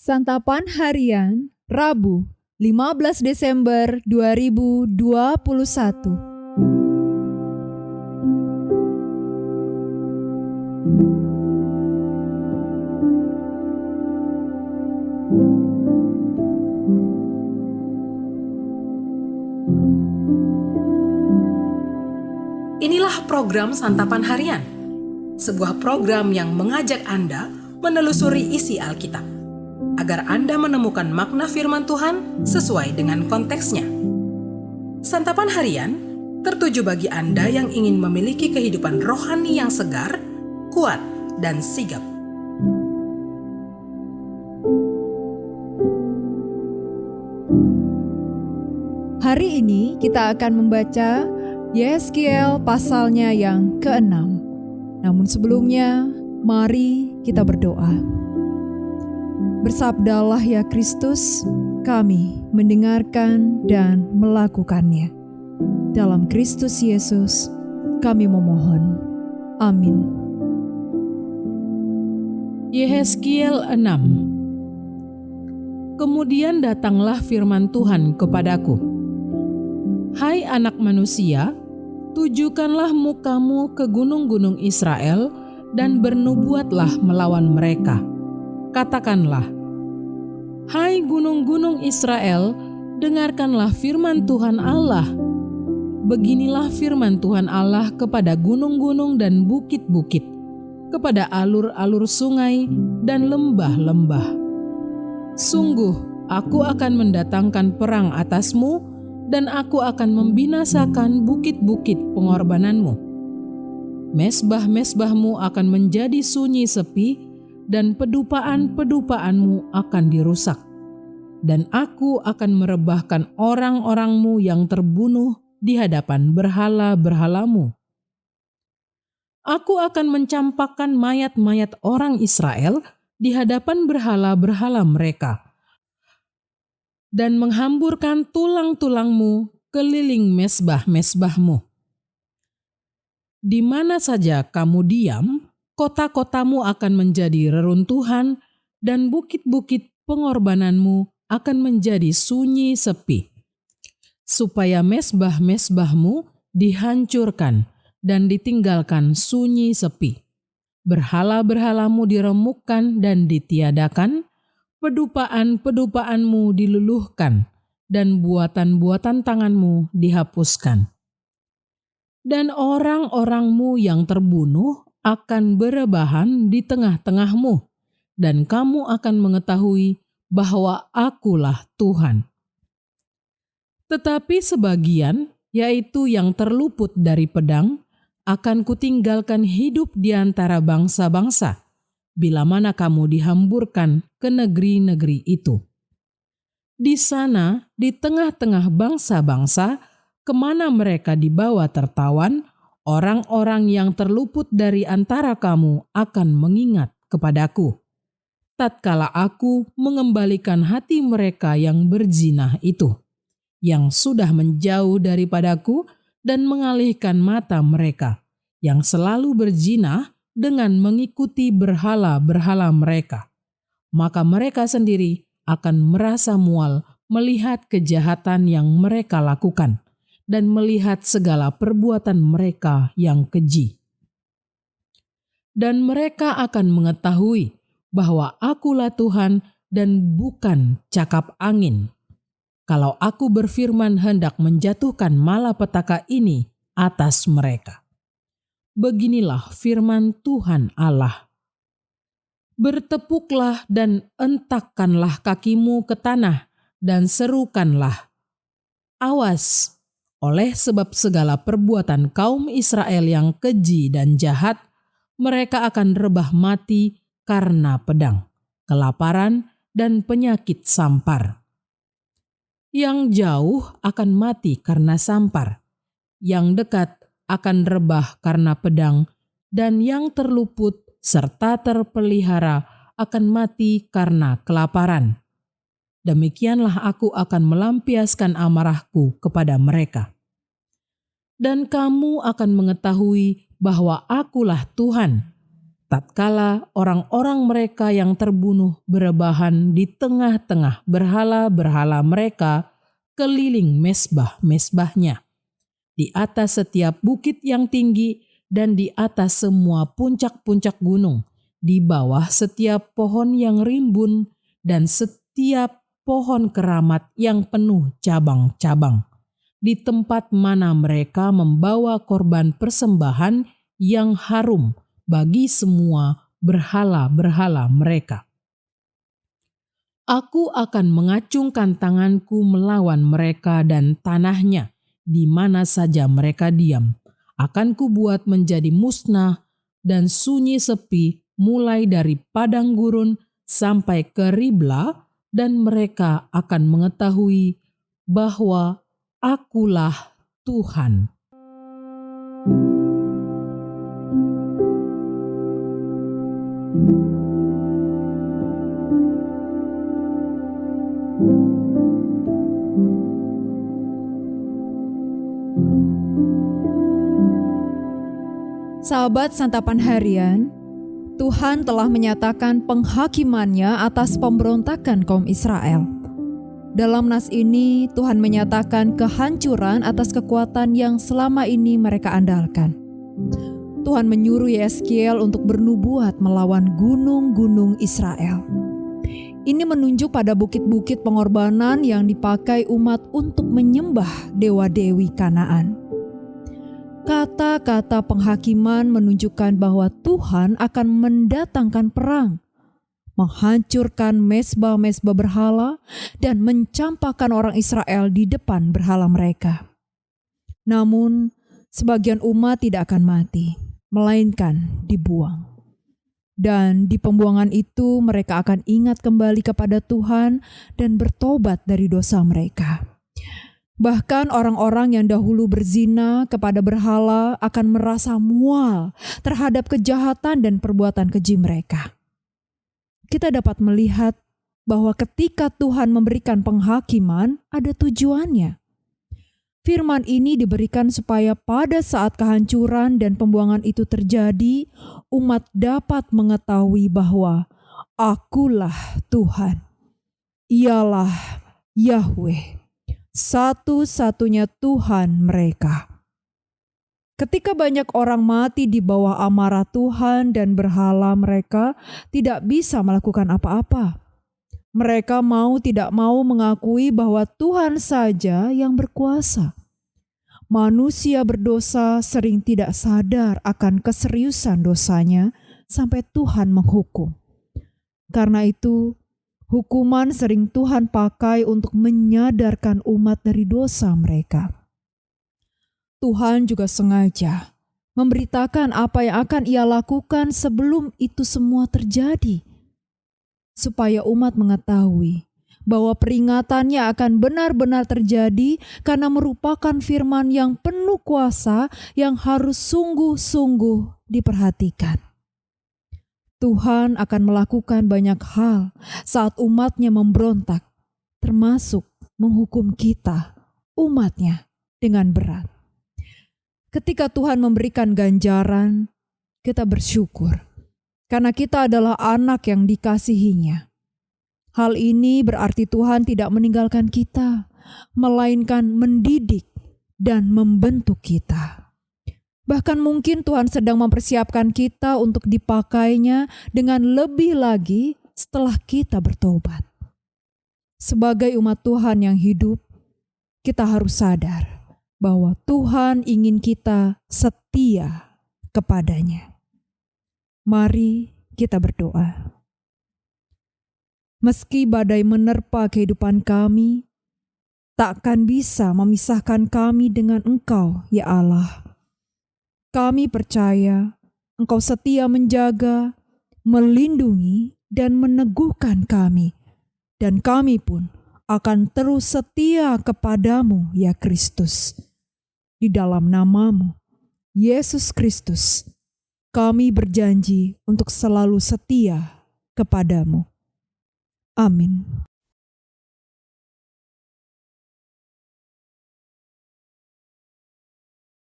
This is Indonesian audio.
Santapan Harian, Rabu, 15 Desember 2021. Inilah program Santapan Harian, sebuah program yang mengajak Anda menelusuri isi Alkitab, agar Anda menemukan makna firman Tuhan sesuai dengan konteksnya. Santapan Harian tertuju bagi Anda yang ingin memiliki kehidupan rohani yang segar, kuat, dan sigap. Hari ini kita akan membaca Yehezkiel pasalnya yang ke-6. Namun sebelumnya, mari kita berdoa. Bersabdalah ya Kristus, kami mendengarkan dan melakukannya. Dalam Kristus Yesus, kami memohon. Amin. Yehezkiel 6. Kemudian datanglah firman Tuhan kepadaku. Hai anak manusia, tujukanlah mukamu ke gunung-gunung Israel dan bernubuatlah melawan mereka. Katakanlah, hai gunung-gunung Israel, dengarkanlah firman Tuhan Allah. Beginilah firman Tuhan Allah kepada gunung-gunung dan bukit-bukit, kepada alur-alur sungai dan lembah-lembah. Sungguh, aku akan mendatangkan perang atasmu, dan aku akan membinasakan bukit-bukit pengorbananmu. Mesbah-mesbahmu akan menjadi sunyi sepi, dan pedupaan-pedupaanmu akan dirusak. Dan aku akan merebahkan orang-orangmu yang terbunuh di hadapan berhala-berhalamu. Aku akan mencampakkan mayat-mayat orang Israel di hadapan berhala-berhala mereka, dan menghamburkan tulang-tulangmu keliling mesbah-mesbahmu. Di mana saja kamu diam, kota-kotamu akan menjadi reruntuhan, dan bukit-bukit pengorbananmu akan menjadi sunyi sepi, supaya mesbah-mesbahmu dihancurkan dan ditinggalkan sunyi sepi. Berhala-berhalamu diremukkan dan ditiadakan, pedupaan-pedupaanmu diluluhkan, dan buatan-buatan tanganmu dihapuskan. Dan orang-orangmu yang terbunuh akan berebahan di tengah-tengahmu, dan kamu akan mengetahui bahwa Akulah Tuhan. Tetapi sebagian, yaitu yang terluput dari pedang, akan kutinggalkan hidup di antara bangsa-bangsa, bila mana kamu dihamburkan ke negeri-negeri itu. Di sana, di tengah-tengah bangsa-bangsa, kemana mereka dibawa tertawan, orang-orang yang terluput dari antara kamu akan mengingat kepadaku, tatkala aku mengembalikan hati mereka yang berzina itu, yang sudah menjauh daripadaku, dan mengalihkan mata mereka, yang selalu berzina dengan mengikuti berhala-berhala mereka. Maka mereka sendiri akan merasa mual melihat kejahatan yang mereka lakukan, dan melihat segala perbuatan mereka yang keji. Dan mereka akan mengetahui bahwa Akulah Tuhan dan bukan cakap angin, kalau aku berfirman hendak menjatuhkan malapetaka ini atas mereka. Beginilah firman Tuhan Allah. Bertepuklah dan entakkanlah kakimu ke tanah, dan serukanlah, awas, oleh sebab segala perbuatan kaum Israel yang keji dan jahat, mereka akan rebah mati karena pedang, kelaparan, dan penyakit sampar. Yang jauh akan mati karena sampar, yang dekat akan rebah karena pedang, dan yang terluput serta terpelihara akan mati karena kelaparan. Demikianlah aku akan melampiaskan amarahku kepada mereka. Dan kamu akan mengetahui bahwa Akulah Tuhan, tatkala orang-orang mereka yang terbunuh berebahan di tengah-tengah berhala-berhala mereka keliling mesbah-mesbahnya, di atas setiap bukit yang tinggi dan di atas semua puncak-puncak gunung, di bawah setiap pohon yang rimbun dan setiap pohon keramat yang penuh cabang-cabang, di tempat mana mereka membawa korban persembahan yang harum bagi semua berhala-berhala mereka. Aku akan mengacungkan tanganku melawan mereka dan tanahnya, di mana saja mereka diam, akan kubuat menjadi musnah dan sunyi sepi mulai dari padang gurun sampai ke Ribla, dan mereka akan mengetahui bahwa Akulah Tuhan. Sahabat Santapan Harian, Tuhan telah menyatakan penghakimannya atas pemberontakan kaum Israel. Dalam nas ini, Tuhan menyatakan kehancuran atas kekuatan yang selama ini mereka andalkan. Tuhan menyuruh Yeskiel untuk bernubuat melawan gunung-gunung Israel. Ini menunjuk pada bukit-bukit pengorbanan yang dipakai umat untuk menyembah dewa-dewi Kanaan. Kata-kata penghakiman menunjukkan bahwa Tuhan akan mendatangkan perang, menghancurkan mesbah-mesbah berhala, dan mencampakkan orang Israel di depan berhala mereka. Namun, sebagian umat tidak akan mati, melainkan dibuang. Dan di pembuangan itu mereka akan ingat kembali kepada Tuhan dan bertobat dari dosa mereka. Bahkan orang-orang yang dahulu berzina kepada berhala akan merasa mual terhadap kejahatan dan perbuatan keji mereka. Kita dapat melihat bahwa ketika Tuhan memberikan penghakiman, ada tujuannya. Firman ini diberikan supaya pada saat kehancuran dan pembuangan itu terjadi, umat dapat mengetahui bahwa Akulah Tuhan, Ialah Yahweh, satu-satunya Tuhan mereka. Ketika banyak orang mati di bawah amarah Tuhan dan berhala, mereka tidak bisa melakukan apa-apa. Mereka mau tidak mau mengakui bahwa Tuhan saja yang berkuasa. Manusia berdosa sering tidak sadar akan keseriusan dosanya sampai Tuhan menghukum. Karena itu, hukuman sering Tuhan pakai untuk menyadarkan umat dari dosa mereka. Tuhan juga sengaja memberitakan apa yang akan Ia lakukan sebelum itu semua terjadi, supaya umat mengetahui bahwa peringatannya akan benar-benar terjadi karena merupakan firman yang penuh kuasa yang harus sungguh-sungguh diperhatikan. Tuhan akan melakukan banyak hal saat umatnya memberontak, termasuk menghukum kita, umatnya, dengan berat. Ketika Tuhan memberikan ganjaran, kita bersyukur karena kita adalah anak yang dikasihinya. Hal ini berarti Tuhan tidak meninggalkan kita, melainkan mendidik dan membentuk kita. Bahkan mungkin Tuhan sedang mempersiapkan kita untuk dipakainya dengan lebih lagi setelah kita bertobat. Sebagai umat Tuhan yang hidup, kita harus sadar bahwa Tuhan ingin kita setia kepadanya. Mari kita berdoa. Meski badai menerpa kehidupan kami, takkan bisa memisahkan kami dengan Engkau, ya Allah. Kami percaya Engkau setia menjaga, melindungi, dan meneguhkan kami. Dan kami pun akan terus setia kepadamu, ya Kristus. Di dalam nama-Mu, Yesus Kristus, kami berjanji untuk selalu setia kepadamu. Amin.